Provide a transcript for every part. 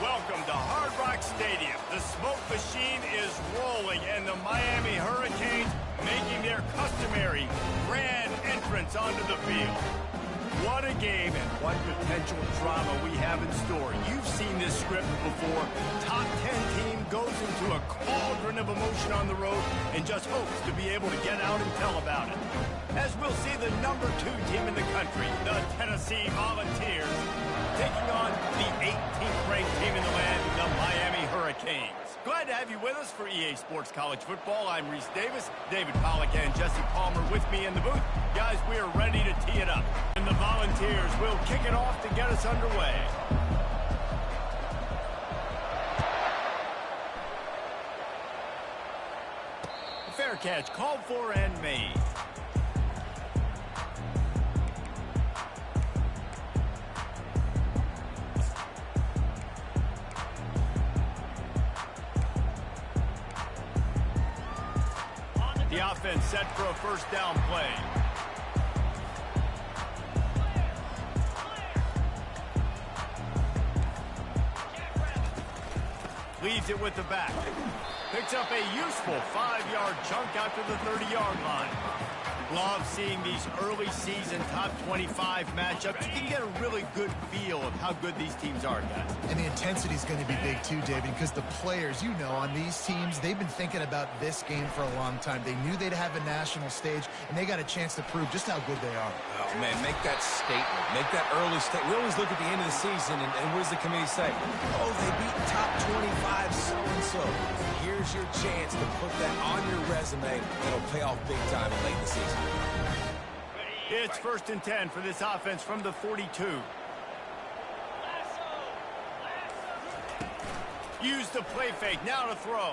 Welcome to Hard Rock Stadium. The smoke machine is rolling, and the Miami Hurricanes making their customary grand entrance onto the field. What a game and what potential drama we have in store. You've seen this script before. Top 10 team goes into a cauldron of emotion on the road and just hopes to be able to get out and tell about it. As we'll see the number 2 team in the country, the Tennessee Volunteers, taking on the 18th ranked team in the land, the Miami Hurricanes. Glad to have you with us for EA Sports College Football. I'm Reese Davis, David Pollack and Jesse Palmer with me in the booth. Guys, we are ready to tee it up. And the Volunteers will kick it off to get us underway. Fair catch called for and made. The offense set for a first down play. Leaves it with the back. Picks up a useful 5-yard chunk after the 30-yard line. Love seeing these early season top 25 matchups. You can get a really good feel of how good these teams are, guys. And the intensity is going to be big too, David, because the players, you know, on these teams, they've been thinking about this game for a long time. They knew they'd have a national stage, and they got a chance to prove just how good they are. Oh, man, make that statement. Make that early statement. We always look at the end of the season, and what does the committee say? Oh, they beat top 25 so-and-so. Here's your chance to put that on your resume. It'll pay off big time late in the season. It's 1st and 10 for this offense from the 42. Use the play fake, now to throw.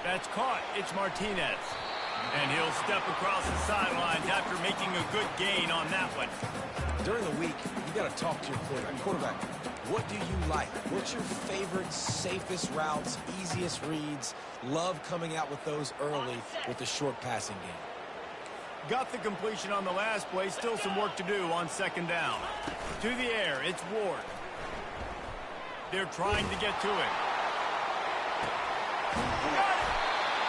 That's caught, it's Martinez. And he'll step across the sidelines after making a good gain on that one. During the week, you got to talk to your quarterback. What do you like? What's your favorite, safest routes, easiest reads? Love coming out with those early with the short passing game. Got the completion on the last play. Still some work to do on 2nd down. To the air, it's Ward. They're trying to get to it.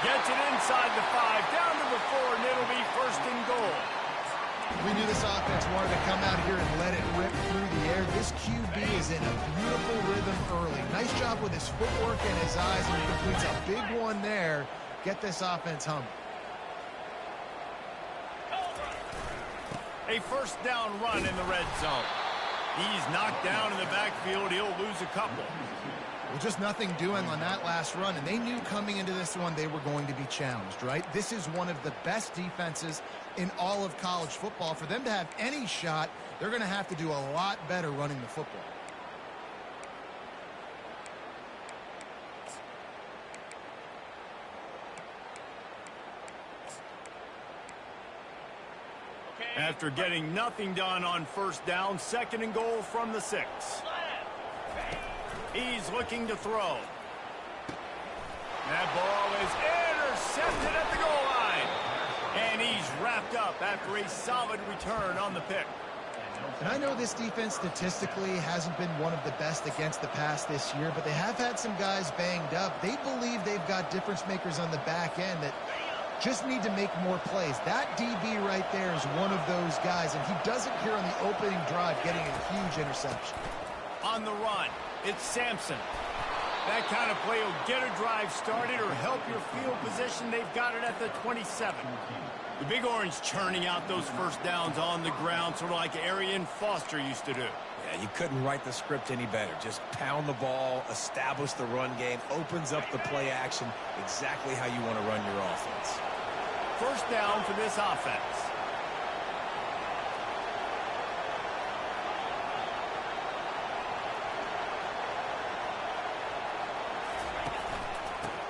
Gets it inside the 5, down to the 4, and it'll be 1st and goal. We knew this offense wanted to come out here and let it rip through the air. This QB is in a beautiful rhythm early. Nice job with his footwork and his eyes, and he completes a big one there. Get this offense humming. A 1st down run in the red zone. He's knocked down in the backfield. He'll lose a couple. Well, just nothing doing on that last run, and they knew coming into this one they were going to be challenged, right? This is one of the best defenses in all of college football. For them to have any shot, they're going to have to do a lot better running the football. After getting nothing done on 1st down, 2nd and goal from the 6. He's looking to throw. That ball is intercepted at the goal line. And he's wrapped up after a solid return on the pick. And I know this defense statistically hasn't been one of the best against the pass this year, but they have had some guys banged up. They believe they've got difference makers on the back end that just need to make more plays. That DB right there is one of those guys, and he does it here on the opening drive, getting a huge interception. On the run, it's Sampson. That kind of play will get a drive started or help your field position. They've got it at the 27. The Big Orange churning out those 1st downs on the ground, sort of like Arian Foster used to do. Yeah, you couldn't write the script any better. Just pound the ball, establish the run game, opens up the play action, exactly how you want to run your offense. 1st down for this offense.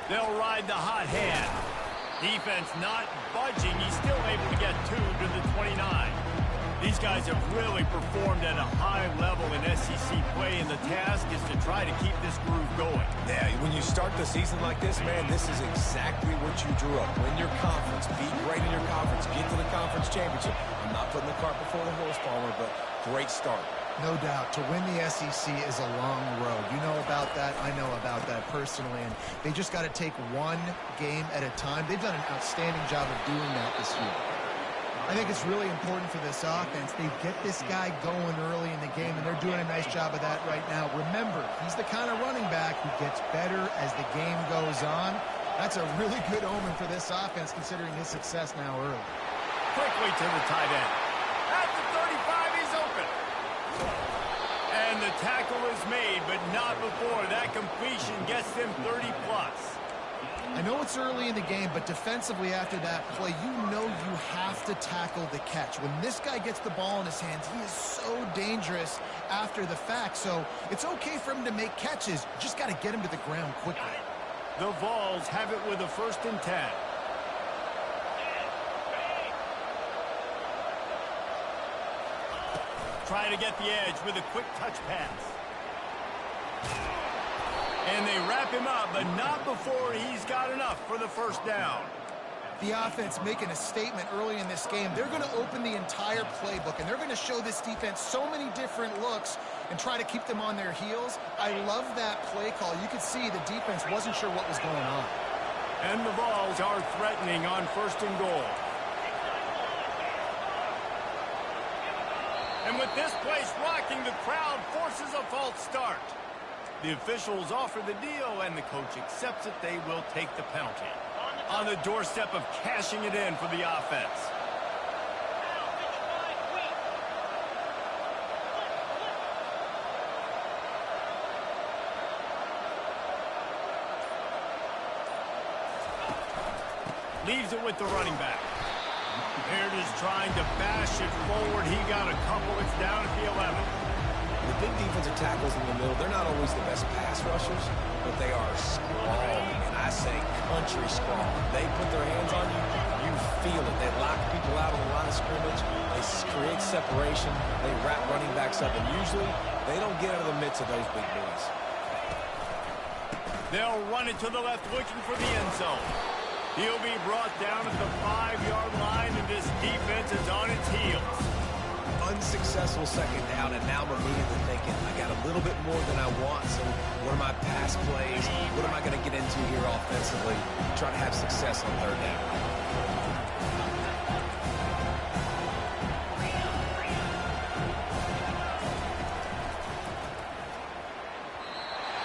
They'll ride the hot hand. Defense not budging. He's still able to get 2 to the 29. These guys have really performed at a high level in SEC play, and the task is to try to keep this groove going. Yeah, when you start the season like this, man, this is exactly what you drew up. Win your conference, be great in your conference, get to the conference championship. I'm not putting the cart before the horse, Palmer, but great start. No doubt. To win the SEC is a long road. You know about that. I know about that personally. And they just got to take one game at a time. They've done an outstanding job of doing that this year. I think it's really important for this offense. They get this guy going early in the game, and they're doing a nice job of that right now. Remember, he's the kind of running back who gets better as the game goes on. That's a really good omen for this offense, considering his success now early. Quickly to the tight end. At the 35, he's open. And the tackle is made, but not before that completion gets them 30-plus. I know it's early in the game, but defensively after that play, you know you have to tackle the catch. When this guy gets the ball in his hands, he is so dangerous after the fact. So it's okay for him to make catches. You just got to get him to the ground quickly. The Vols have it with a 1st and 10. Trying to get the edge with a quick touch pass. And they wrap him up, but not before he's got enough for the 1st down. The offense making a statement early in this game. They're going to open the entire playbook, and they're going to show this defense so many different looks and try to keep them on their heels. I love that play call. You could see the defense wasn't sure what was going on. And the Vols are threatening on 1st and goal. And with this place rocking, the crowd forces a false start. The officials offer the deal, and the coach accepts it. They will take the penalty. On the doorstep of cashing it in for the offense. Leaves it with the running back. Baird is trying to bash it forward. He got a couple. It's down at the 11. The big defensive tackles in the middle, they're not always the best pass rushers, but they are strong, and I say country strong. They put their hands on you, you feel it. They lock people out on the line of scrimmage. They create separation. They wrap running backs up, and usually they don't get out of the midst of those big boys. They'll run it to the left, looking for the end zone. He'll be brought down at the 5-yard line, and this defense is on its heels. Unsuccessful 2nd down, and now I'm immediately thinking, I got a little bit more than I want, so what are my pass plays? What am I going to get into here offensively? Try to have success on 3rd down.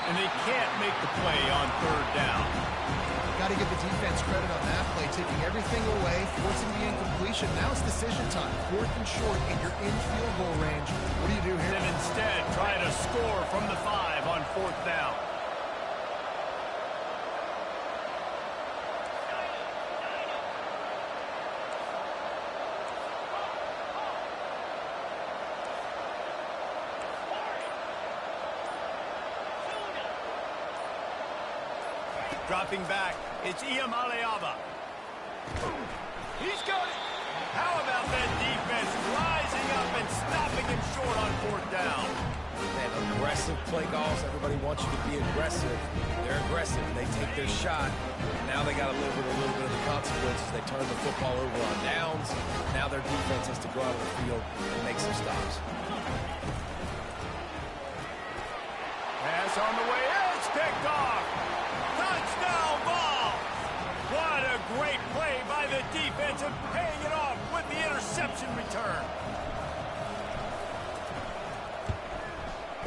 And they can't make the play on 3rd down. Got to give the defense credit on that play, taking everything away, forcing the incompletion. Now it's decision time. 4th and short, and you're in field goal range. What do you do here? And instead, try to score from the 5 on 4th down. Dropping back, it's Iamaleava. He's got it. How about that defense rising up and stopping him short on 4th down? Man, aggressive play calls. Everybody wants you to be aggressive. They're aggressive. They take their shot. Now they got to live with a little bit of the consequences. They turn the football over on downs. Now their defense has to go out on the field and make some stops. Pass on the way. It's picked off. Touchdown ball! What a great play by the defense and paying it off with the interception return.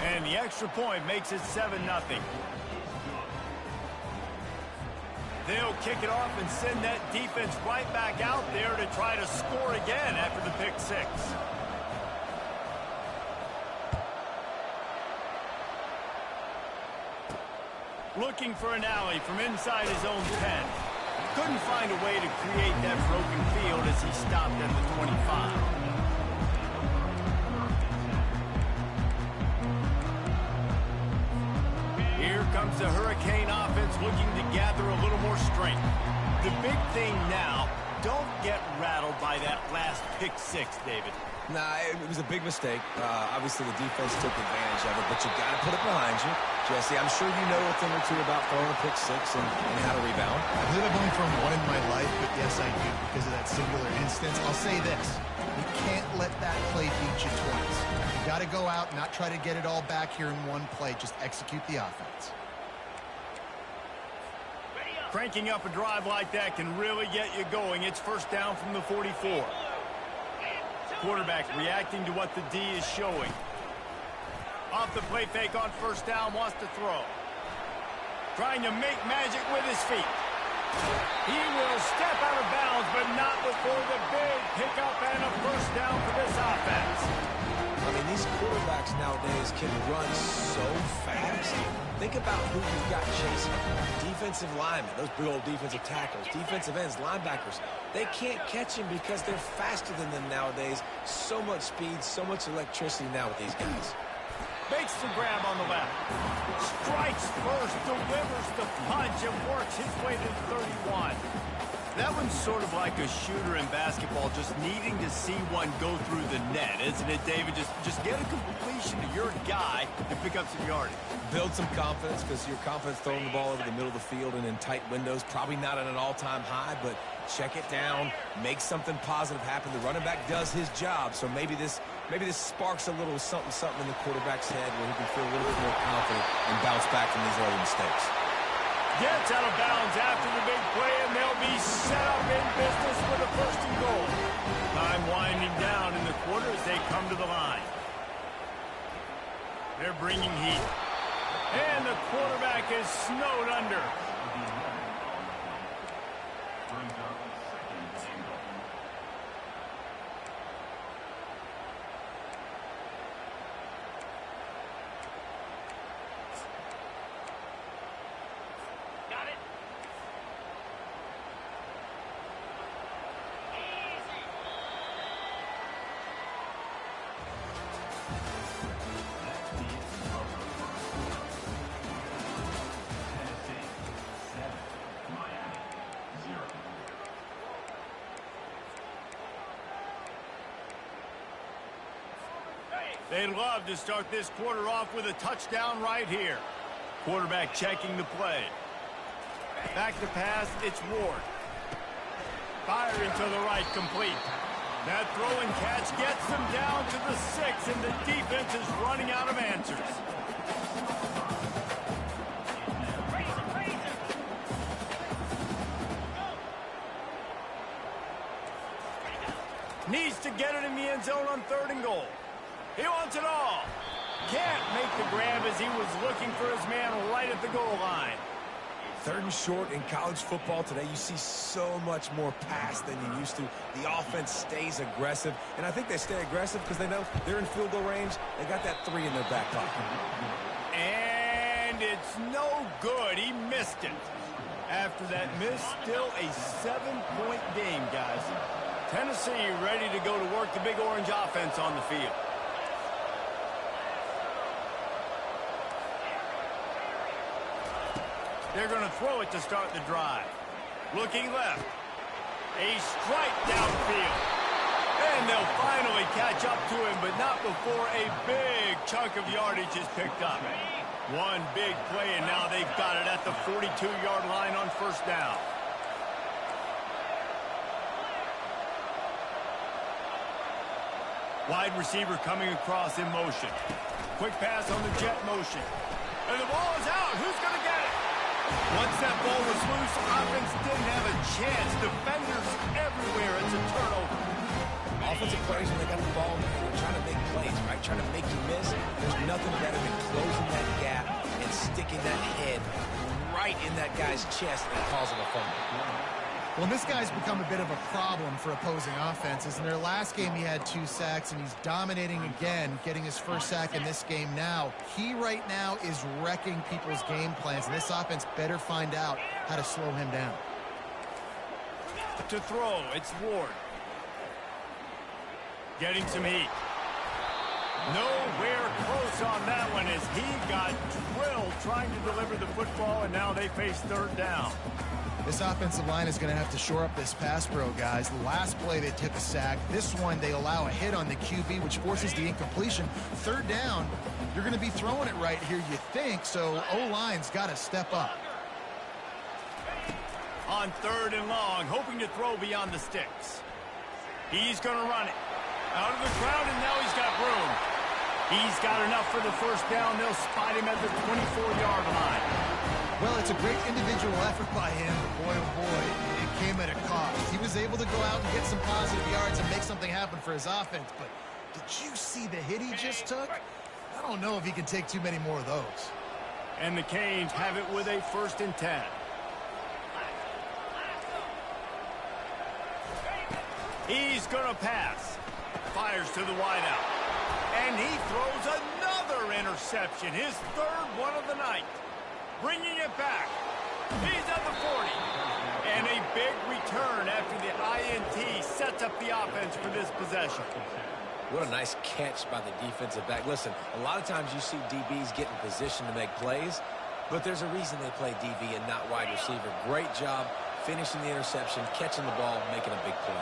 And the extra point makes it 7-0. They'll kick it off and send that defense right back out there to try to score again after the pick 6. Looking for an alley from inside his own 10. Couldn't find a way to create that broken field as he stopped at the 25. Here comes the Hurricane offense looking to gather a little more strength. The big thing now, don't get rattled by that last pick 6, David. Nah, it was a big mistake. Obviously, the defense took advantage of it, but you got to put it behind you. Jesse, I'm sure you know a thing or two about throwing a pick 6 and how to rebound. I believe I've only thrown one in my life, but yes, I do because of that singular instance. I'll say this. You can't let that play beat you twice. You got got to go out and not try to get it all back here in one play. Just execute the offense. Cranking up a drive like that can really get you going. It's first down from the 44. Quarterback reacting to what the D is showing. Off the play fake on first down, wants to throw. Trying to make magic with his feet. He will step out of bounds, but not before the big pickup and a first down for this offense. I mean, these quarterbacks nowadays can run so fast. Think about who you've got chasing. Defensive linemen, those big old defensive tackles, defensive ends, linebackers. They can't catch him because they're faster than them nowadays. So much speed, so much electricity now with these guys. Makes the grab on the left. Strikes first, delivers the punch, and works his way to the 31. That one's sort of like a shooter in basketball, just needing to see one go through the net, isn't it, David? Just get a completion to your guy and pick up some yardage. Build some confidence, because your confidence throwing the ball over the middle of the field and in tight windows, probably not at an all-time high, but check it down, make something positive happen. The running back does his job, so maybe this sparks a little something in the quarterback's head where he can feel a little bit more confident and bounce back from these early mistakes. Gets out of bounds after the big play, and they'll be set up in business with a first and goal. Time winding down in the quarter as they come to the line. They're bringing heat. And the quarterback is snowed under. They'd love to start this quarter off with a touchdown right here. Quarterback checking the play. Back to pass, it's Ward. Firing to the right, complete. That throw and catch gets them down to the 6, and the defense is running out of answers. Needs to get it in the end zone on 3rd and goal. He wants it all. Can't make the grab as he was looking for his man right at the goal line. 3rd and short in college football today, you see so much more pass than you used to. The offense stays aggressive, and I think they stay aggressive because they know they're in field goal range. They got that 3 in their back pocket. And it's no good. He missed it. After that miss, still a 7-point game, guys. Tennessee ready to go to work the Big Orange offense on the field. They're going to throw it to start the drive. Looking left. A strike downfield. And they'll finally catch up to him, but not before a big chunk of yardage is picked up. One big play, and now they've got it at the 42-yard line on first down. Wide receiver coming across in motion. Quick pass on the jet motion. And the ball is out. Who's going to get it? Once that ball was loose, offense didn't have a chance. Defenders everywhere. It's a turnover. Offensive players, when they got the ball, they're trying to make plays, right? Trying to make you miss. There's nothing better than closing that gap and sticking that head right in that guy's chest and causing a fumble. Well, this guy's become a bit of a problem for opposing offenses. In their last game, he had 2 sacks, and he's dominating again, getting his first sack in this game now. He right now is wrecking people's game plans, and this offense better find out how to slow him down. To throw, it's Ward. Getting some heat. Nowhere close on that one as he got drilled trying to deliver the football, and now they face 3rd down. This offensive line is going to have to shore up this pass pro, guys. The last play they took a sack. This one they allow a hit on the QB, which forces the incompletion. 3rd down, you're going to be throwing it right here, you think, so O-line's got to step up. On 3rd and long, hoping to throw beyond the sticks. He's going to run it. Out of the crowd, and now he's got room. He's got enough for the first down. They'll spot him at the 24-yard line. Well, it's a great individual effort by him, but boy, oh boy, it came at a cost. He was able to go out and get some positive yards and make something happen for his offense, but did you see the hit he just took? I don't know if he can take too many more of those. And the Canes have it with a 1st and 10. He's going to pass. Fires to the wideout. And he throws another interception, his 3rd one of the night. Bringing it back. He's at the 40. And a big return after the INT sets up the offense for this possession. What a nice catch by the defensive back. Listen, a lot of times you see DBs get in position to make plays, but there's a reason they play DB and not wide receiver. Great job finishing the interception, catching the ball, making a big play.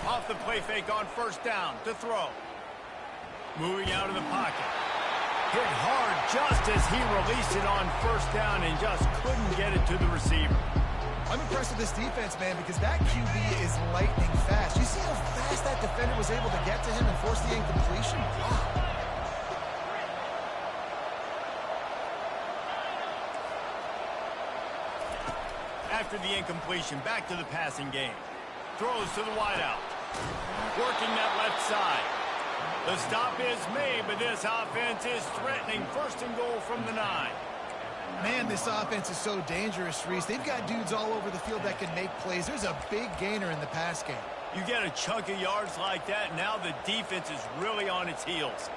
Off the play fake on 1st down to throw. Moving out of the pocket. Hit hard just as he released it on 1st down and just couldn't get it to the receiver. I'm impressed with this defense, man, because that QB is lightning fast. You see how fast that defender was able to get to him and force the incompletion? Wow. After the incompletion, back to the passing game. Throws to the wideout. Working that left side. The stop is made, but this offense is threatening 1st and goal from the 9. Man, this offense is so dangerous, Reese. They've got dudes all over the field that can make plays. There's a big gainer in the pass game. You get a chunk of yards like that, now the defense is really on its heels.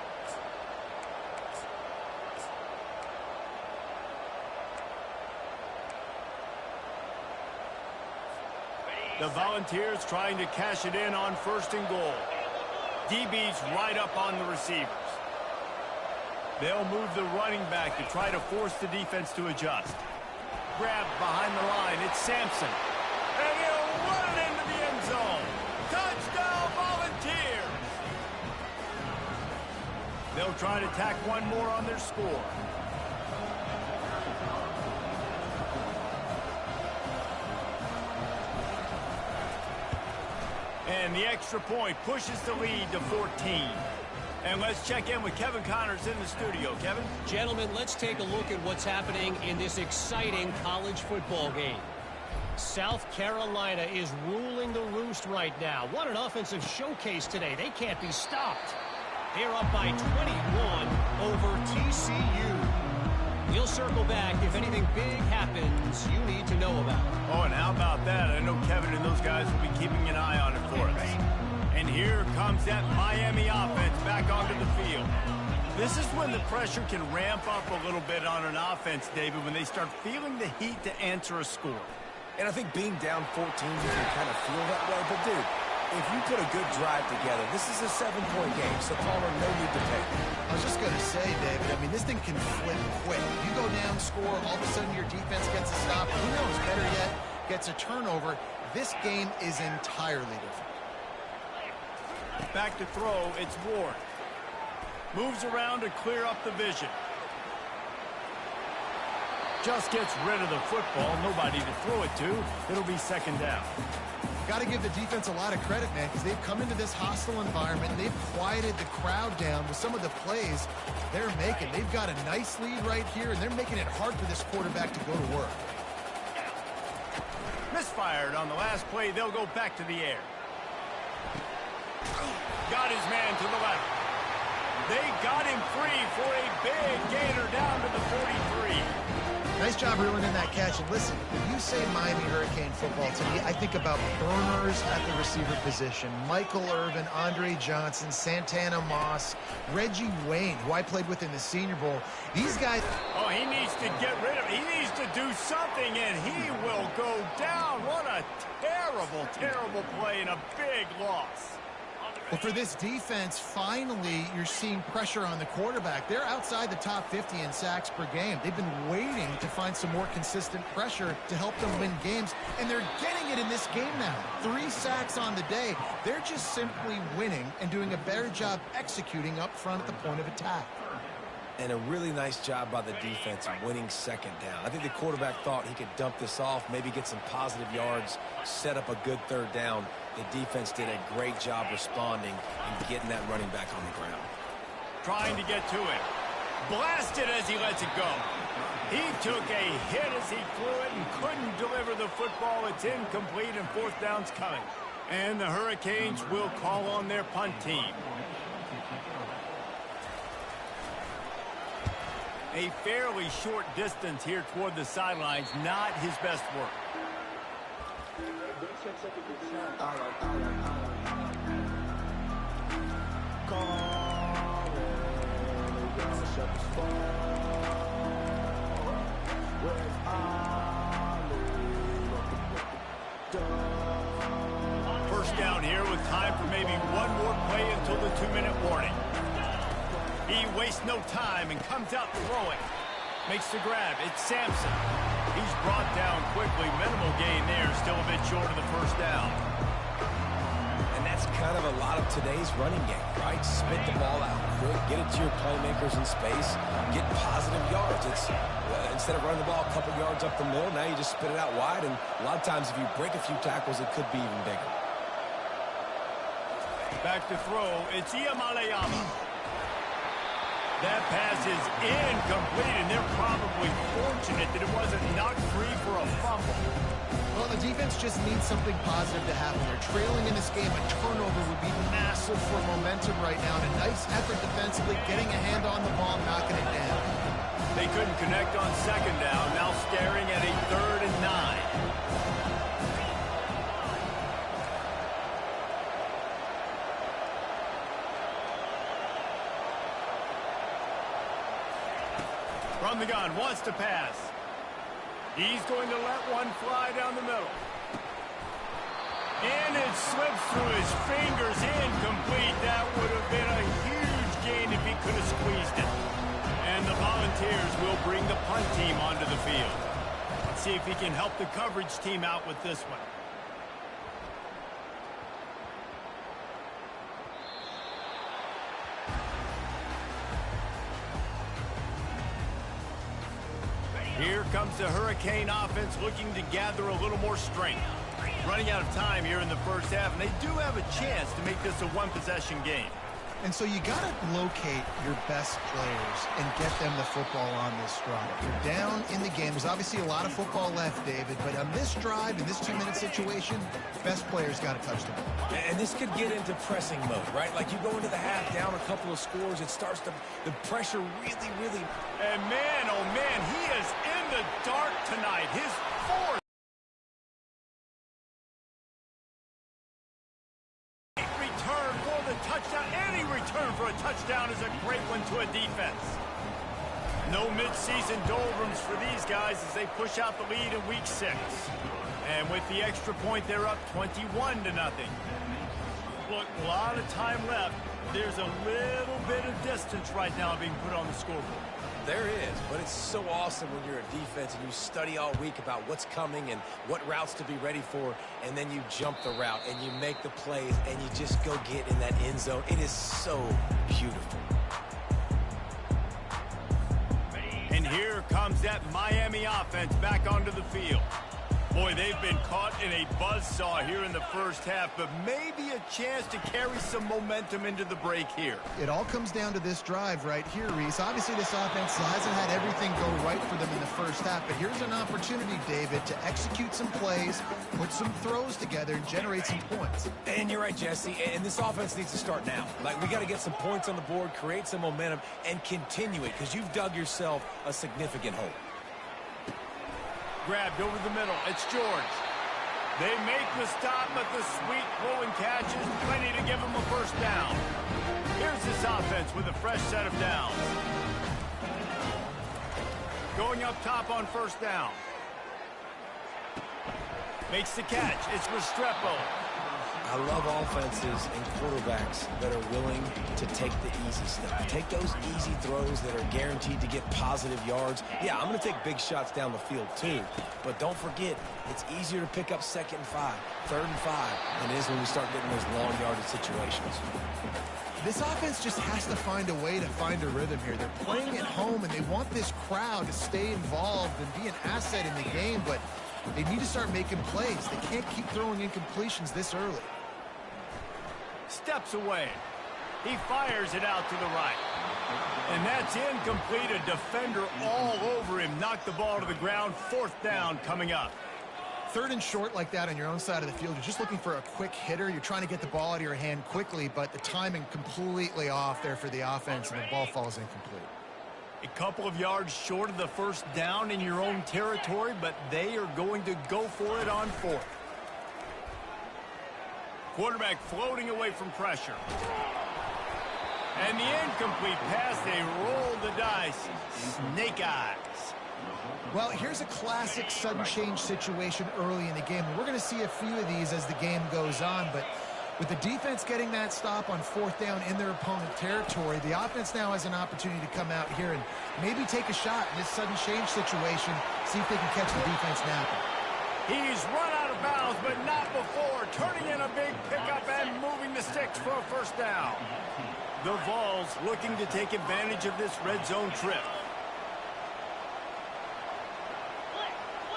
The Volunteers trying to cash it in on 1st and goal. DB's right up on the receivers. They'll move the running back to try to force the defense to adjust. Grabbed behind the line, it's Sampson. And he'll run it into the end zone. Touchdown, Volunteers! They'll try to tack one more on their score. And the extra point pushes the lead to 14. And let's check in with Kevin Connors in the studio. Kevin? Gentlemen, let's take a look at what's happening in this exciting college football game. South Carolina is ruling the roost right now. What an offensive showcase today. They can't be stopped. They're up by 21 over TCU. We'll circle back if anything big happens you need to know about. Oh, and how about that? I know Kevin and those guys will be keeping an eye on it for us. And here comes that Miami offense back onto the field. This is when the pressure can ramp up a little bit on an offense, David, when they start feeling the heat to answer a score. And I think being down 14, you can kind of feel that way. But, dude, if you put a good drive together, this is a 7-point game, so Palmer, no need to panic. I was just going to say, David, I mean, this thing can flip quick. You go down, score, all of a sudden your defense gets a stop. Who knows, better yet, gets a turnover. This game is entirely different. Back to throw, it's Ward. Moves around to clear up the vision. Just gets rid of the football. Nobody to throw it to. It'll be 2nd down. Got to give the defense a lot of credit, man, because they've come into this hostile environment. They've quieted the crowd down with some of the plays they're making. They've got a nice lead right here, and they're making it hard for this quarterback to go to work. Misfired on the last play. They'll go back to the air. Got his man to the left. They got him free for a big gainer down to the 43. Nice job reeling in that catch. And listen, when you say Miami Hurricane football to me, I think about burners at the receiver position. Michael Irvin, Andre Johnson, Santana Moss, Reggie Wayne, who I played with in the Senior Bowl. These guys... Oh, he needs to get rid of it. He needs to do something, and he will go down. What a terrible, terrible play and a big loss. Well, for this defense, finally, you're seeing pressure on the quarterback. They're outside the top 50 in sacks per game. They've been waiting to find some more consistent pressure to help them win games, and they're getting it in this game now. 3 sacks on the day. They're just simply winning and doing a better job executing up front at the point of attack. And a really nice job by the defense of winning second down. I think the quarterback thought he could dump this off, maybe get some positive yards, set up a good third down. The defense did a great job responding and getting that running back on the ground. Trying to get to it. Blasted as he lets it go. He took a hit as he threw it and couldn't deliver the football. It's incomplete and fourth down's coming. And the Hurricanes will call on their punt team. A fairly short distance here toward the sidelines, not his best work. First down here with time for maybe one more play until the 2-minute warning. He wastes no time and comes out throwing. Makes the grab. It's Sampson. He's brought down quickly. Minimal gain there. Still a bit short of the first down. And that's kind of a lot of today's running game, right? Spit the ball out quick. Get it to your playmakers in space. Get positive yards. It's instead of running the ball a couple yards up the middle, now you just spit it out wide. And a lot of times if you break a few tackles, it could be even bigger. Back to throw. It's Iamaleava. That pass is incomplete, and they're probably fortunate that it wasn't knocked free for a fumble. Well, the defense just needs something positive to happen. They're trailing in this game. A turnover would be massive for momentum right now. And a nice effort defensively, getting a hand on the ball, knocking it down. They couldn't connect on second down. Now staring at a 3rd and 9. From the gun, wants to pass. He's going to let one fly down the middle. And it slips through his fingers, incomplete. That would have been a huge gain if he could have squeezed it. And the Volunteers will bring the punt team onto the field. Let's see if he can help the coverage team out with this one. Here comes the Hurricane offense looking to gather a little more strength. Running out of time here in the first half, and they do have a chance to make this a one-possession game. And so you got to locate your best players and get them the football on this drive. You're down in the game. There's obviously a lot of football left, David, but on this drive, in this 2-minute situation, best players got to touch the ball. And this could get into pressing mode, right? Like you go into the half down a couple of scores, it starts to, the pressure really. And man, oh man, he is in the dark tonight. His fourth return for the touchdown. Any return for a touchdown is a great one to a defense. No mid-season doldrums for these guys as they push out the lead in week 6. And with the extra point, they're up 21-0. Look, a lot of time left. There's a little bit of distance right now being put on the scoreboard. There is, but it's so awesome when you're a defense and you study all week about what's coming and what routes to be ready for, and then you jump the route and you make the plays and you just go get in that end zone. It is so beautiful. And here comes that Miami offense back onto the field. Boy, they've been caught in a buzzsaw here in the first half, but maybe a chance to carry some momentum into the break here. It all comes down to this drive right here, Reese. Obviously, this offense hasn't had everything go right for them in the first half, but here's an opportunity, David, to execute some plays, put some throws together, and generate some points. And you're right, Jesse, and this offense needs to start now. Like, we got to get some points on the board, create some momentum, and continue it, because you've dug yourself a significant hole. Grabbed over the middle. It's George. They make the stop, but the sweet flowing catch is plenty to give them a first down. Here's this offense with a fresh set of downs. Going up top on first down. Makes the catch. It's Restrepo. I love offenses and quarterbacks that are willing to take the easy stuff. Take those easy throws that are guaranteed to get positive yards. Yeah, I'm going to take big shots down the field too. But don't forget, it's easier to pick up 2nd and 5, 3rd and 5 than it is when we start getting those long yardage situations. This offense just has to find a way to find a rhythm here. They're playing at home, and they want this crowd to stay involved and be an asset in the game, but they need to start making plays. They can't keep throwing incompletions this early. Steps away. He fires it out to the right. And that's incomplete. A defender all over him. Knocked the ball to the ground. 4th down coming up. 3rd and short like that on your own side of the field. You're just looking for a quick hitter. You're trying to get the ball out of your hand quickly, but the timing completely off there for the offense, and the ball falls incomplete. A couple of yards short of the 1st down in your own territory, but they are going to go for it on 4th. Quarterback floating away from pressure. And the incomplete pass, they roll the dice. Snake eyes. Well, here's a classic sudden change situation early in the game. We're going to see a few of these as the game goes on, but with the defense getting that stop on 4th down in their opponent territory, the offense now has an opportunity to come out here and maybe take a shot in this sudden change situation, see if they can catch the defense napping. He's run out of bounds, but not before. Turning in a big pickup and moving the sticks for a 1st down. The Vols looking to take advantage of this red zone trip.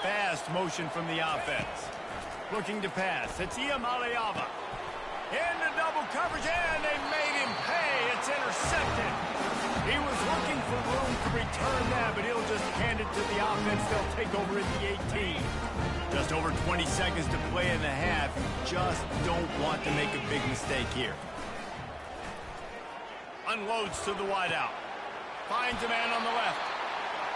Fast motion from the offense. Looking to pass. It's Iamaleava. Into double coverage, and they made him pay. It's intercepted. He was looking for room to return that, but he'll just hand it to the offense. They'll take over at the 18. Just over 20 seconds to play in the half. You just don't want to make a big mistake here. Unloads to the wideout. Finds a man on the left.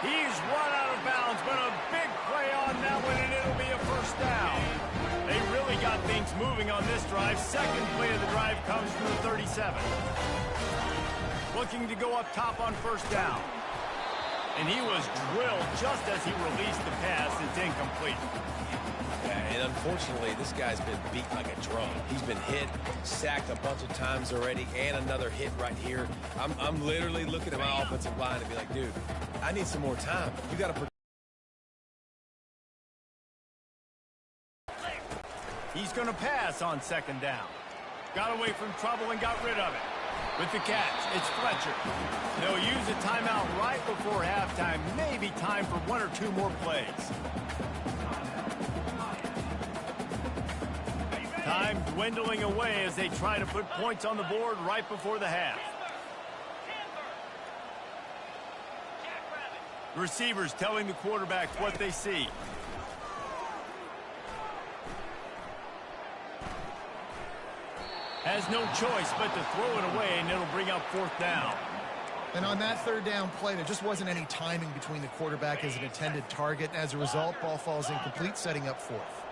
He's run out of bounds, but a big play on that one, and it'll be a 1st down. They really got things moving on this drive. 2nd play of the drive comes from the 37. Looking to go up top on 1st down. And he was drilled just as he released the pass. It's incomplete. Yeah, and unfortunately, this guy's been beat like a drum. He's been hit, sacked a bunch of times already, and another hit right here. I'm literally looking at my offensive line and be like, dude, I need some more time. You got to. He's going to pass on 2nd down. Got away from trouble and got rid of it. With the catch, it's Fletcher. They'll use a timeout right before halftime. Maybe time for 1 or 2 more plays. Time dwindling away as they try to put points on the board right before the half. Receivers telling the quarterback what they see. Has no choice but to throw it away, and it'll bring up 4th down. And on that 3rd down play, there just wasn't any timing between the quarterback as an intended target. As a result, ball falls incomplete, setting up 4th.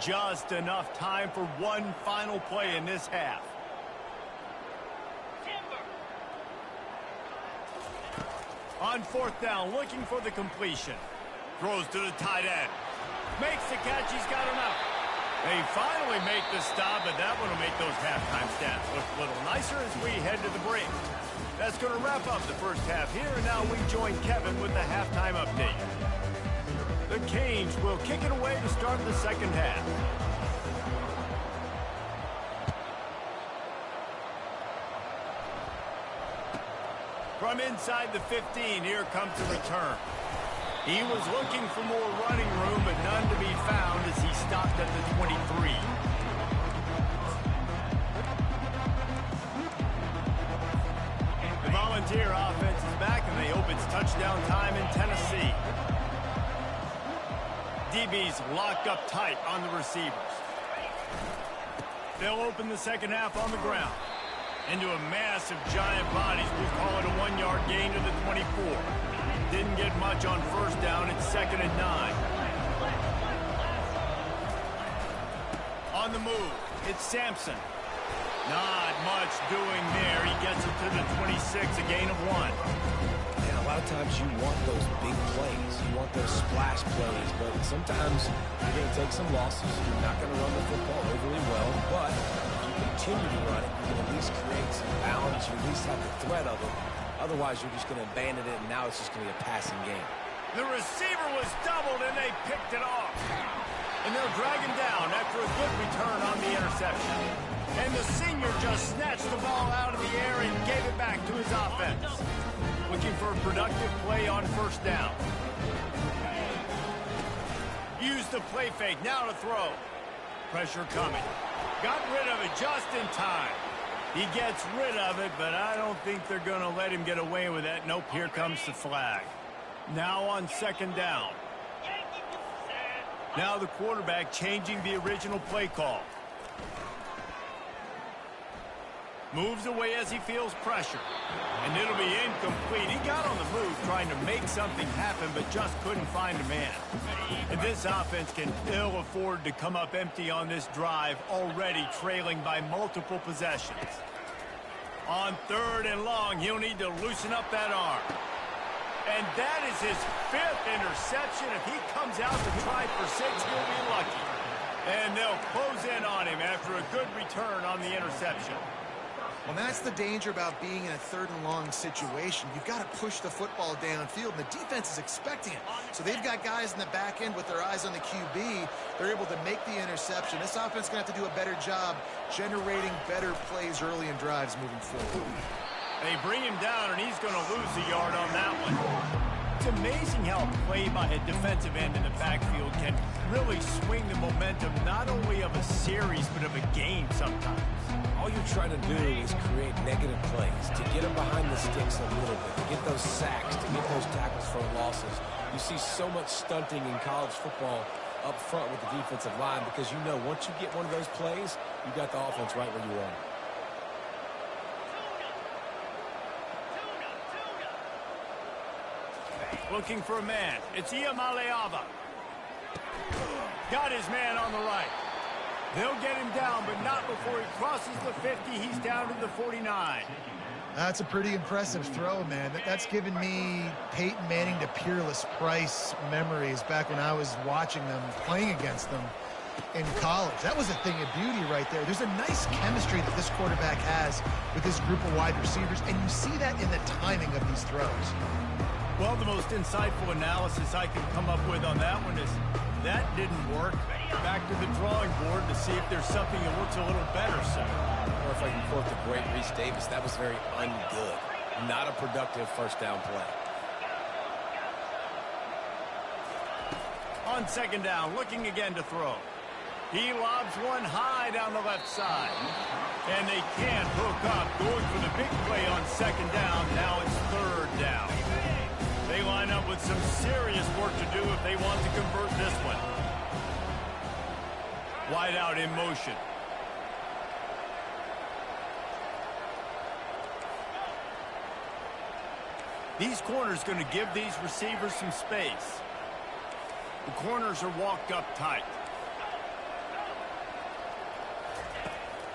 Just enough time for one final play in this half. On 4th down, looking for the completion. Throws to the tight end. Makes the catch. He's got enough. They finally make the stop, but that one will make those halftime stats look a little nicer as we head to the break. That's going to wrap up the 1st half here, and now we join Kevin with the halftime update. The Canes will kick it away to start the 2nd half. From inside the 15, here comes the return. He was looking for more running room, but none to be found as he stopped at the 23. The Volunteer offense is back, and they hope it's touchdown time in Tennessee. DB's locked up tight on the receivers. They'll open the 2nd half on the ground. Into a mass of giant bodies. We'll call it a 1-yard gain to the 24. Didn't get much on 1st down. It's 2nd and 9. On the move, it's Sampson. Not much doing there. He gets it to the 26, a gain of 1. And a lot of times you want those big plays. You want those splash plays, but sometimes you're going to take some losses. You're not going to run the football overly well, but if you continue to run it, you can at least create some balance. You at least have the threat of it. Otherwise, you're just going to abandon it, and now it's just going to be a passing game. The receiver was doubled, and they picked it off. And they'll drag him down after a good return on the interception. And the senior just snatched the ball out of the air and gave it back to his offense. Looking for a productive play on first down. Use the play fake, now to throw. Pressure coming. Got rid of it just in time. He gets rid of it, but I don't think they're going to let him get away with that. Nope, here comes the flag. Now on second down. Now the quarterback changing the original play call. Moves away as he feels pressure. And it'll be incomplete. He got on the move trying to make something happen, but just couldn't find a man. And this offense can ill afford to come up empty on this drive, already trailing by multiple possessions. On third and long, he'll need to loosen up that arm. And that is his 5th interception. If he comes out to try for 6, he'll be lucky. And they'll close in on him after a good return on the interception. Well, that's the danger about being in a third and long situation. You've got to push the football downfield, and the defense is expecting it. So they've got guys in the back end with their eyes on the QB. They're able to make the interception. This offense is going to have to do a better job generating better plays early in drives moving forward. They bring him down, and he's going to lose a yard on that one. It's amazing how a play by a defensive end in the backfield can really swing the momentum not only of a series, but of a game sometimes. All you're trying to do is create negative plays, to get them behind the sticks a little bit, to get those sacks, to get those tackles for losses. You see so much stunting in college football up front with the defensive line because you know once you get one of those plays, you got the offense right where you want it. Looking for a man. It's Iamaleava. Got his man on the right. They'll get him down, but not before he crosses the 50. He's down to the 49. That's a pretty impressive throw, man. That's given me Peyton Manning to Peerless Price memories back when I was watching them, playing against them in college. That was a thing of beauty right there. There's a nice chemistry that this quarterback has with this group of wide receivers, and you see that in the timing of these throws. Well, the most insightful analysis I can come up with on that one is that didn't work. Back to the drawing board to see if there's something that works a little better, sir. Or if I can quote the great Reese Davis, that was very ungood. Not a productive first down play. On second down, looking again to throw. He lobs one high down the left side. And they can't hook up. Going for the big play on second down. Now it's third down. They line up with some serious work to do if they want to convert this one. Wide out in motion. These corners going to give these receivers some space. The corners are walked up tight.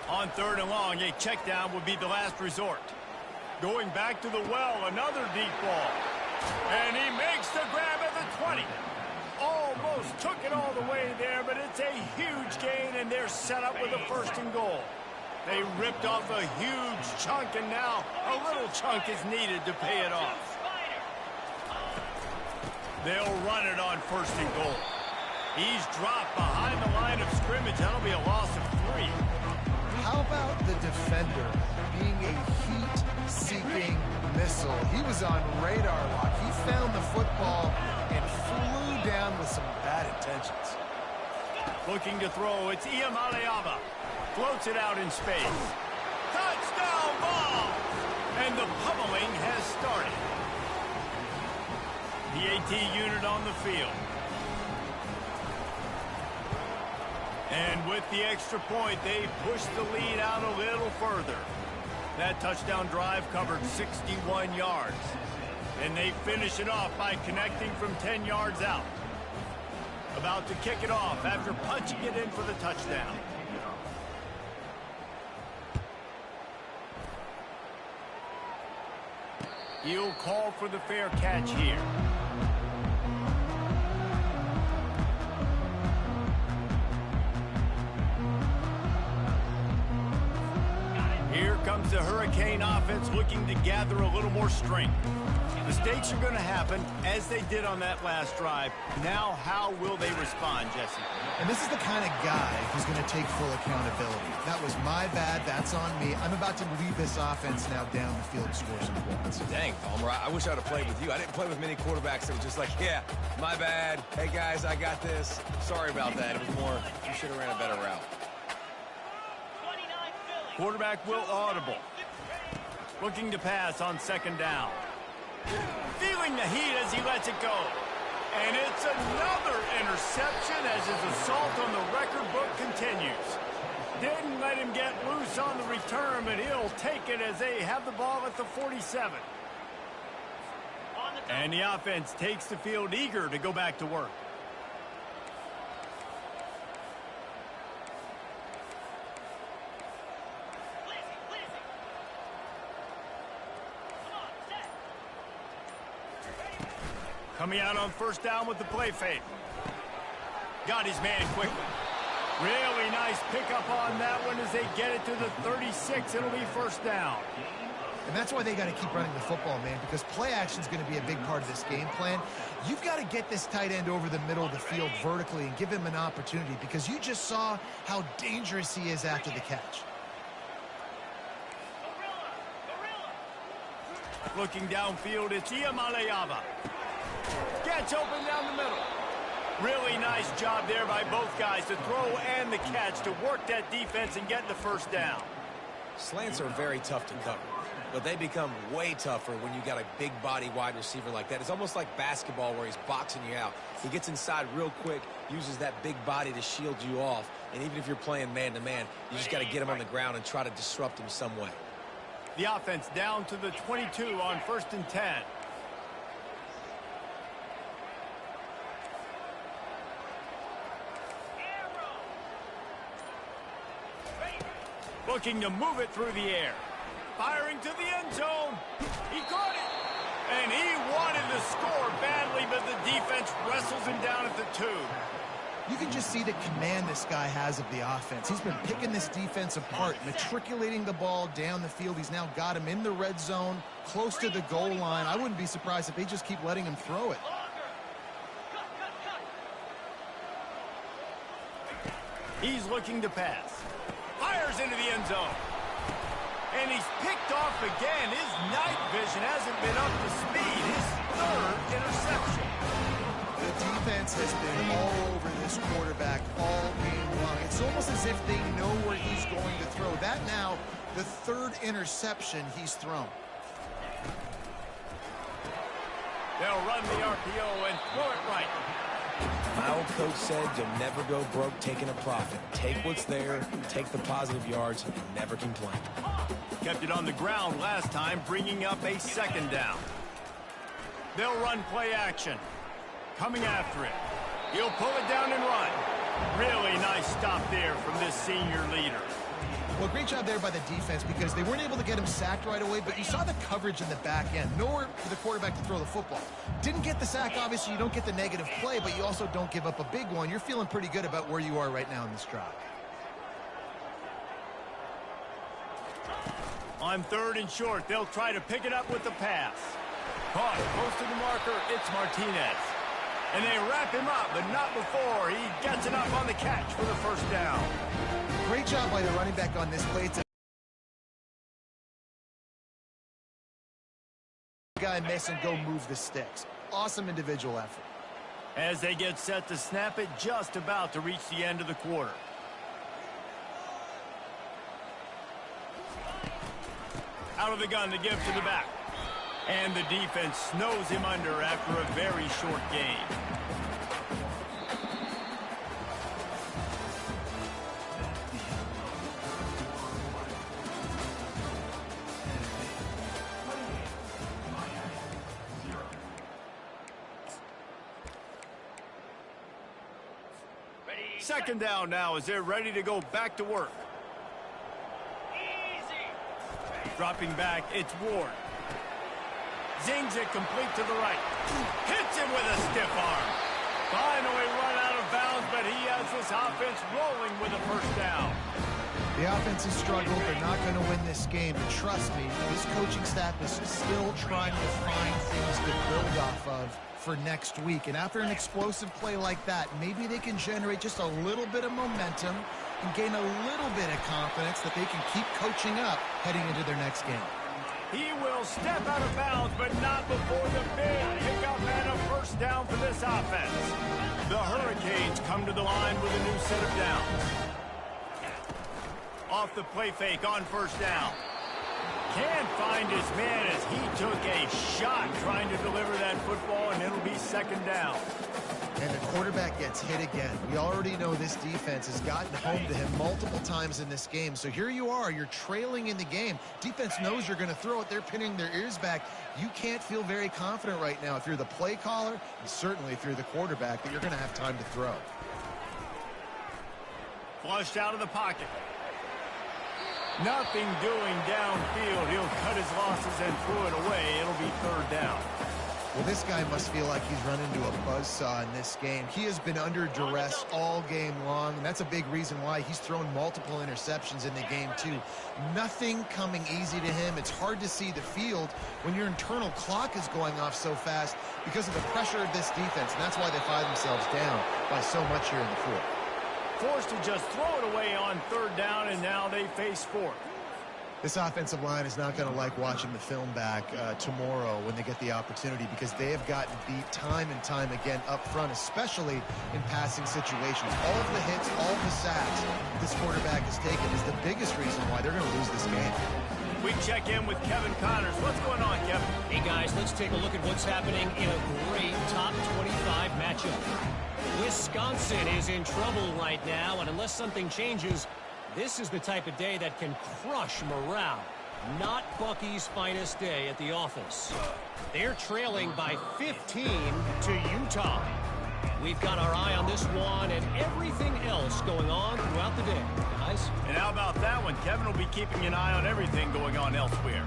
On third and long, a check down would be the last resort. Going back to the well, another deep ball. And he makes the grab at the 20. Almost took it all the way there, but it's a huge gain, and they're set up with a first and goal. They ripped off a huge chunk, and now a little chunk is needed to pay it off. They'll run it on first and goal. He's dropped behind the line of scrimmage. That'll be a loss of 3. How about the defender being a heat-seeking missile? He was on radar lock. He found the football and flew down with some bad intentions. Looking to throw, it's Iamaleava. Floats it out in space. Touchdown ball! And the pummeling has started. The AT unit on the field. And with the extra point, they push the lead out a little further. That touchdown drive covered 61 yards. And they finish it off by connecting from 10 yards out. About to kick it off after punching it in for the touchdown. He'll call for the fair catch here. Here comes the Hurricane offense looking to gather a little more strength. Mistakes are going to happen as they did on that last drive. Now, how will they respond, Jesse? And this is the kind of guy who's going to take full accountability. That was my bad. That's on me. I'm about to lead this offense now down the field and score some points. Dang, Palmer, I wish I would have played with you. I didn't play with many quarterbacks that were just like, yeah, my bad. Hey, guys, I got this. Sorry about that. It was more, you should have ran a better route. Quarterback will audible. Looking to pass on second down. Feeling the heat as he lets it go. And it's another interception as his assault on the record book continues. Didn't let him get loose on the return, but he'll take it as they have the ball at the 47. And the offense takes the field eager to go back to work. Coming out on first down with the play fake. Got his man quickly. Really nice pickup on that one as they get it to the 36. It'll be first down. And that's why they got to keep running the football, man, because play action is going to be a big part of this game plan. You've got to get this tight end over the middle of the field vertically and give him an opportunity, because you just saw how dangerous he is after the catch. Looking downfield, it's Iamaleava. Gets open down the middle. Really nice job there by both guys, the throw and the catch, to work that defense and get the first down. Slants are very tough to cover, but they become way tougher when you got a big body wide receiver like that. It's almost like basketball where he's boxing you out. He gets inside real quick, uses that big body to shield you off, and even if you're playing man-to-man, you just got to get him on the ground and try to disrupt him some way. The offense down to the 22 on 1st and 10. Looking to move it through the air. Firing to the end zone. He caught it. And he wanted to score badly, but the defense wrestles him down at the 2. You can just see the command this guy has of the offense. He's been picking this defense apart, matriculating the ball down the field. He's now got him in the red zone, close to the goal line. I wouldn't be surprised if they just keep letting him throw it. He's looking to pass. Fires into the end zone. And he's picked off again. His night vision hasn't been up to speed. His 3rd interception. The defense has been all over this quarterback all game long. It's almost as if they know where he's going to throw. That now, the 3rd interception he's thrown. They'll run the RPO and throw it right. My old coach said you'll never go broke taking a profit. Take what's there, take the positive yards, and never complain. Kept it on the ground last time, bringing up a 2nd down. They'll run play action. Coming after it. He'll pull it down and run. Really nice stop there from this senior leader. Well, great job there by the defense, because they weren't able to get him sacked right away, but you saw the coverage in the back end. Nowhere for the quarterback to throw the football. Didn't get the sack, obviously. You don't get the negative play, but you also don't give up a big one. You're feeling pretty good about where you are right now in this drive. On 3rd and short, they'll try to pick it up with the pass. Caught close to the marker, it's Martinez. And they wrap him up, but not before he gets it up on the catch for the first down. Great job by the running back on this play. It's a guy miss and go move the sticks. Awesome individual effort. As they get set to snap it, just about to reach the end of the quarter. Out of the gun to give to the back. And the defense snows him under after a very short game. Second down now as they're ready to go back to work. Dropping back, it's Ward. Zings it complete to the right. Hits him with a stiff arm. Finally run out of bounds, but he has this offense rolling with a first down. The offense has struggled. They're not going to win this game. But trust me, this coaching staff is still trying to find things to build off of for next week. And after an explosive play like that, maybe they can generate just a little bit of momentum and gain a little bit of confidence that they can keep coaching up heading into their next game. He will step out of bounds, but not before the big pickup and a first down for this offense. The Hurricanes come to the line with a new set of downs. Off the play fake on first down. Can't find his man as he took a shot trying to deliver that football, and it'll be second down. And the quarterback gets hit again. We already know this defense has gotten home to him multiple times in this game. So here you are, you're trailing in the game. Defense knows you're going to throw it. They're pinning their ears back. You can't feel very confident right now if you're the play caller, and certainly if you're the quarterback, that you're going to have time to throw. Flushed out of the pocket. Nothing doing downfield. He'll cut his losses and throw it away. It'll be third down. Well, this guy must feel like he's run into a buzzsaw in this game. He has been under duress all game long, and that's a big reason why he's thrown multiple interceptions in the game, too. Nothing coming easy to him. It's hard to see the field when your internal clock is going off so fast because of the pressure of this defense, and that's why they find themselves down by so much here in the fourth. Forced to just throw it away on third down, and now they face fourth. This offensive line is not going to like watching the film back tomorrow when they get the opportunity, because they have gotten beat time and time again up front, especially in passing situations. All of the hits, all of the sacks this quarterback has taken is the biggest reason why they're going to lose this game. We check in with Kevin Connors. What's going on, Kevin? Hey, guys, let's take a look at what's happening in a great top 25 matchup. Wisconsin is in trouble right now, and unless something changes, this is the type of day that can crush morale. Not Bucky's finest day at the office. They're trailing by 15 to Utah. We've got our eye on this one and everything else going on throughout the day, guys. And how about that one? Kevin will be keeping an eye on everything going on elsewhere.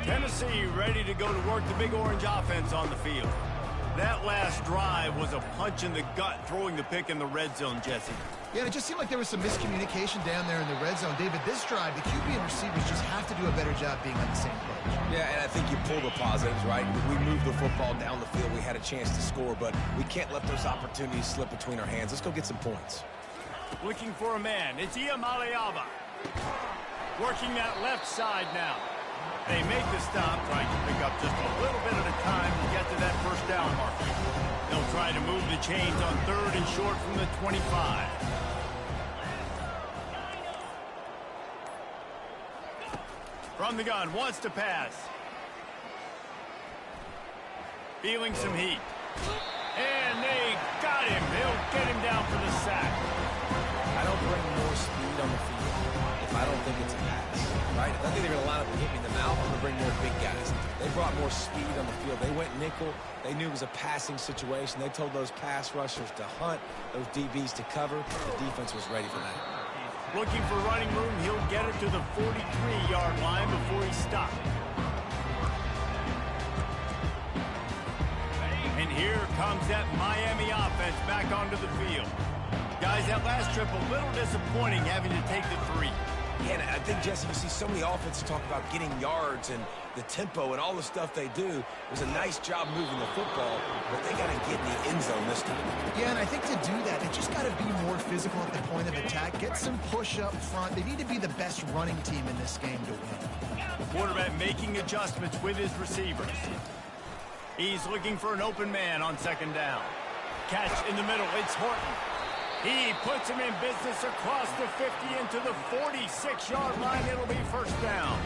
Tennessee ready to go to work the Big Orange offense on the field. That last drive was a punch in the gut, throwing the pick in the red zone, Jesse. Yeah, it just seemed like there was some miscommunication down there in the red zone. David, this drive, the QB and receivers just have to do a better job being on the same page. Yeah, and I think you pull the positives, right? We moved the football down the field. We had a chance to score, but we can't let those opportunities slip between our hands. Let's go get some points. Looking for a man. It's Iamaleava. Working that left side now. They make the stop, trying to pick up just a little bit at a time to get to that first down mark. They'll try to move the chains on third and short from the 25. From the gun, wants to pass. Feeling some heat. And they got him. They'll get him down for the sack. I don't bring more speed on the field if I don't think it's a pass, right? If I think they're going to line up and hit me in the mouth, I'm going to bring more big guys. They brought more speed on the field. They went nickel. They knew it was a passing situation. They told those pass rushers to hunt, those DBs to cover. The defense was ready for that. Looking for running room. He'll get it to the 43-yard line before he stopped. And here comes that Miami offense back onto the field. Guys, that last trip a little disappointing having to take the 3. Yeah, and I think, Jesse, you see so many offenses talk about getting yards and the tempo and all the stuff they do. It was a nice job moving the football, but they got to get in the end zone this time. Yeah, and I think to do that, they just got to be more physical at the point of attack. Get some push up front. They need to be the best running team in this game to win. The quarterback making adjustments with his receivers. He's looking for an open man on second down. Catch in the middle. It's Horton. He puts him in business across the 50 into the 46-yard line. It'll be first down.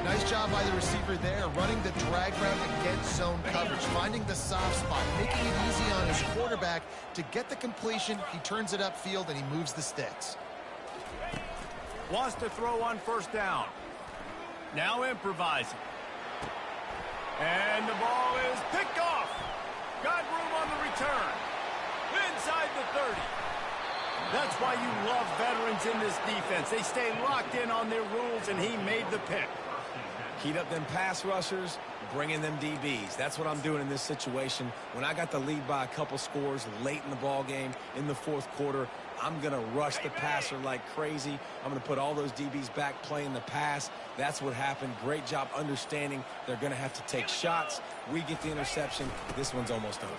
Nice job by the receiver there, running the drag route against zone coverage, finding the soft spot, making it easy on his quarterback to get the completion. He turns it upfield, and he moves the sticks. Wants to throw on first down. Now improvising. And the ball is picked off. Got room on the return. Inside the 30. That's why you love veterans in this defense. They stay locked in on their rules, and he made the pick. Heat up them pass rushers, bring in them DBs. That's what I'm doing in this situation. When I got the lead by a couple scores late in the ball game in the fourth quarter, I'm going to rush the passer like crazy. I'm going to put all those DBs back playing the pass. That's what happened. Great job understanding they're going to have to take shots. We get the interception. This one's almost over.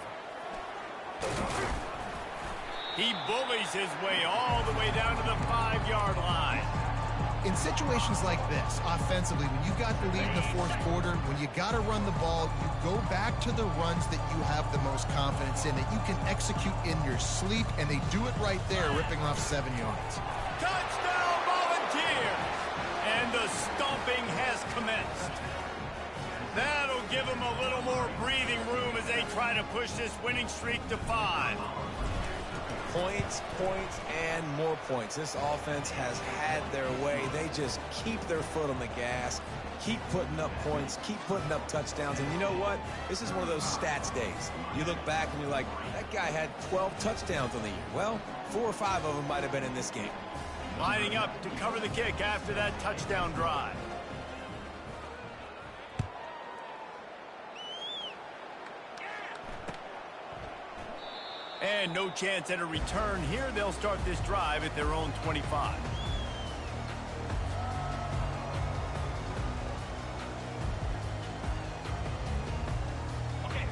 He bullies his way all the way down to the 5-yard line. In situations like this, offensively, when you got the lead in the fourth quarter, when you got to run the ball, you go back to the runs that you have the most confidence in, that you can execute in your sleep, and they do it right there, ripping off 7 yards. Touchdown, Volunteers! And the stomping has commenced. That'll give them a little more breathing room as they try to push this winning streak to 5. Points, points, and more points. This offense has had their way. They just keep their foot on the gas, keep putting up points, keep putting up touchdowns. And you know what? This is one of those stats days. You look back and you're like, that guy had 12 touchdowns on the year. Well, 4 or 5 of them might have been in this game. Lining up to cover the kick after that touchdown drive. And no chance at a return here. They'll start this drive at their own 25.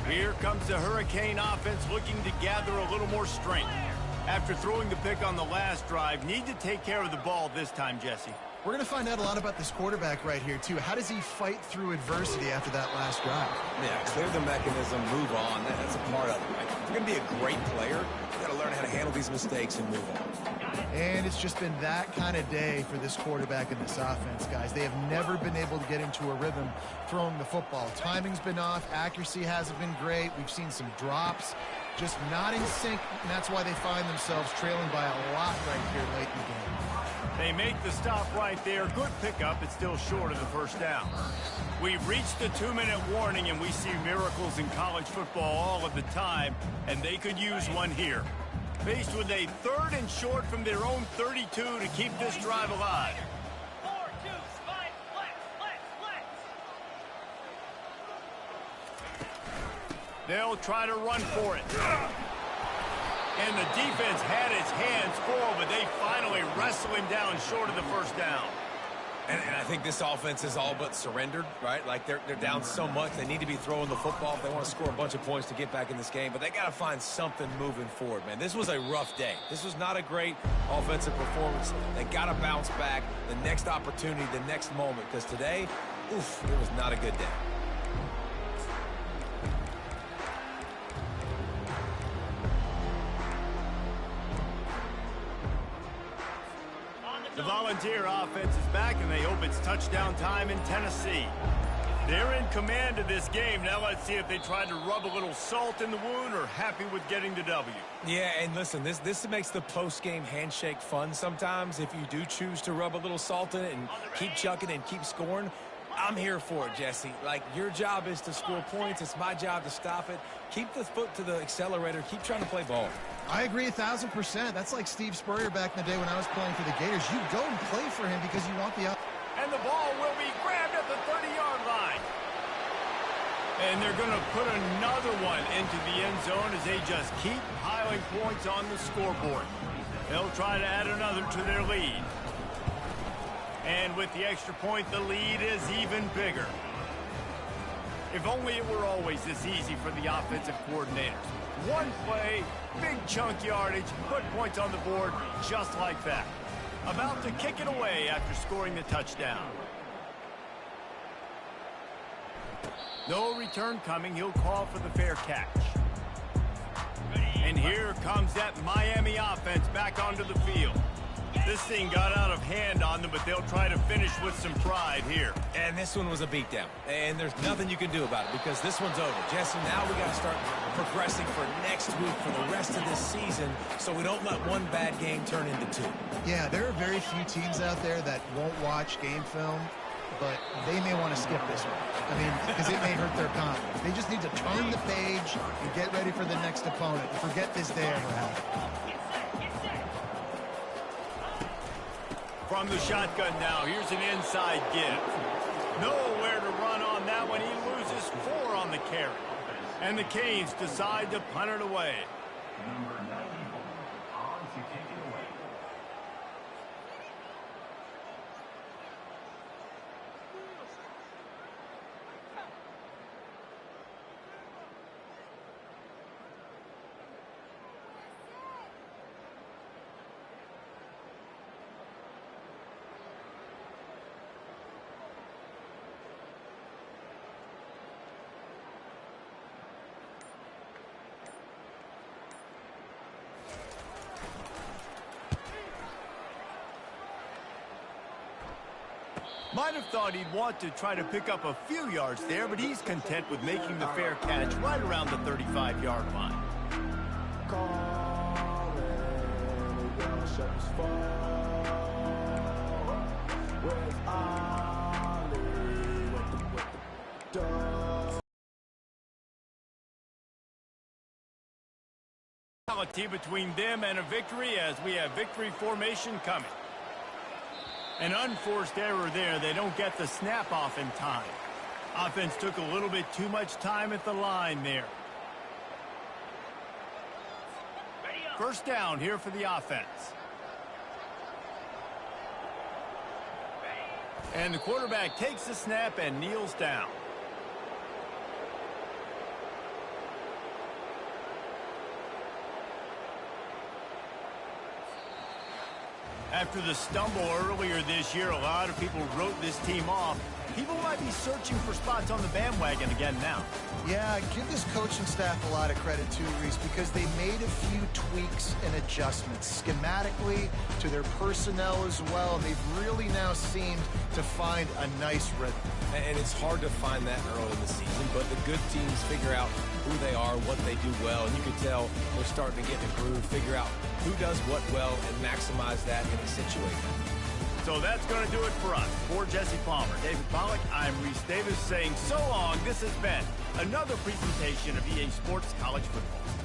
Here comes the Hurricane offense looking to gather a little more strength. After throwing the pick on the last drive, need to take care of the ball this time, Jesse. We're going to find out a lot about this quarterback right here, too. How does he fight through adversity after that last drive? Yeah, clear the mechanism, move on. That's a part of it, right? If you're going to be a great player, you got to learn how to handle these mistakes and move on. And it's just been that kind of day for this quarterback and this offense, guys. They have never been able to get into a rhythm throwing the football. Timing's been off. Accuracy hasn't been great. We've seen some drops. Just not in sync, and that's why they find themselves trailing by a lot right here late in the game. They make the stop right there. Good pickup. It's still short of the first down. We've reached the 2-minute warning, and we see miracles in college football all of the time, and they could use one here. Faced with a 3rd and short from their own 32 to keep this drive alive. 4-2, spike, flex. They'll try to run for it. And the defense had its hands full, but they finally wrestle him down short of the first down. And I think this offense is all but surrendered, right? Like they're down so much, they need to be throwing the football if they want to score a bunch of points to get back in this game. But they got to find something moving forward, man. This was a rough day. This was not a great offensive performance. They got to bounce back the next opportunity, the next moment, because today, oof, it was not a good day. The Volunteer offense is back, and they hope it's touchdown time in Tennessee. They're in command of this game. Now let's see if they try to rub a little salt in the wound or happy with getting the W. Yeah, and listen, this makes the post-game handshake fun sometimes. If you do choose to rub a little salt in it and keep chucking and keep scoring, I'm here for it, Jesse. Like, your job is to score points. It's my job to stop it. Keep the foot to the accelerator. Keep trying to play ball. I agree 1,000%. That's like Steve Spurrier back in the day when I was playing for the Gators. You go and play for him because you want the... And the ball will be grabbed at the 30-yard line. And they're going to put another one into the end zone as they just keep piling points on the scoreboard. They'll try to add another to their lead. And with the extra point, the lead is even bigger. If only it were always this easy for the offensive coordinators. One play, big chunk yardage, put points on the board just like that. About to kick it away after scoring the touchdown. No return coming. He'll call for the fair catch. And here comes that Miami offense back onto the field. This thing got out of hand on them, but they'll try to finish with some pride here. And this one was a beatdown. And there's nothing you can do about it because this one's over. Jesse, now we got to start progressing for next week for the rest of this season so we don't let one bad game turn into 2. Yeah, there are very few teams out there that won't watch game film, but they may want to skip this one. I mean, because it may hurt their confidence. They just need to turn the page and get ready for the next opponent. Forget this day ever happened. From the shotgun now, here's an inside give. Nowhere to run on that one. He loses 4 on the carry. And the Canes decide to punt it away. Number 94 on to take it away. Might have thought he'd want to try to pick up a few yards there, but he's content with making the fair catch right around the 35-yard line. Between them and a victory as we have victory formation coming. An unforced error there. They don't get the snap off in time. Offense took a little bit too much time at the line there. First down here for the offense. And the quarterback takes the snap and kneels down. After the stumble earlier this year, a lot of people wrote this team off. People might be searching for spots on the bandwagon again now. Yeah, give this coaching staff a lot of credit too, Reese, because they made a few tweaks and adjustments schematically to their personnel as well, and they've really now seemed to find a nice rhythm. And it's hard to find that early in the season, but the good teams figure out who they are, what they do well, and you can tell they're starting to get in a groove, figure out who does what well, and maximize that in a situation. So that's going to do it for us. For Jesse Palmer, David Pollack, I'm Reese Davis saying so long. This has been another presentation of EA Sports College Football.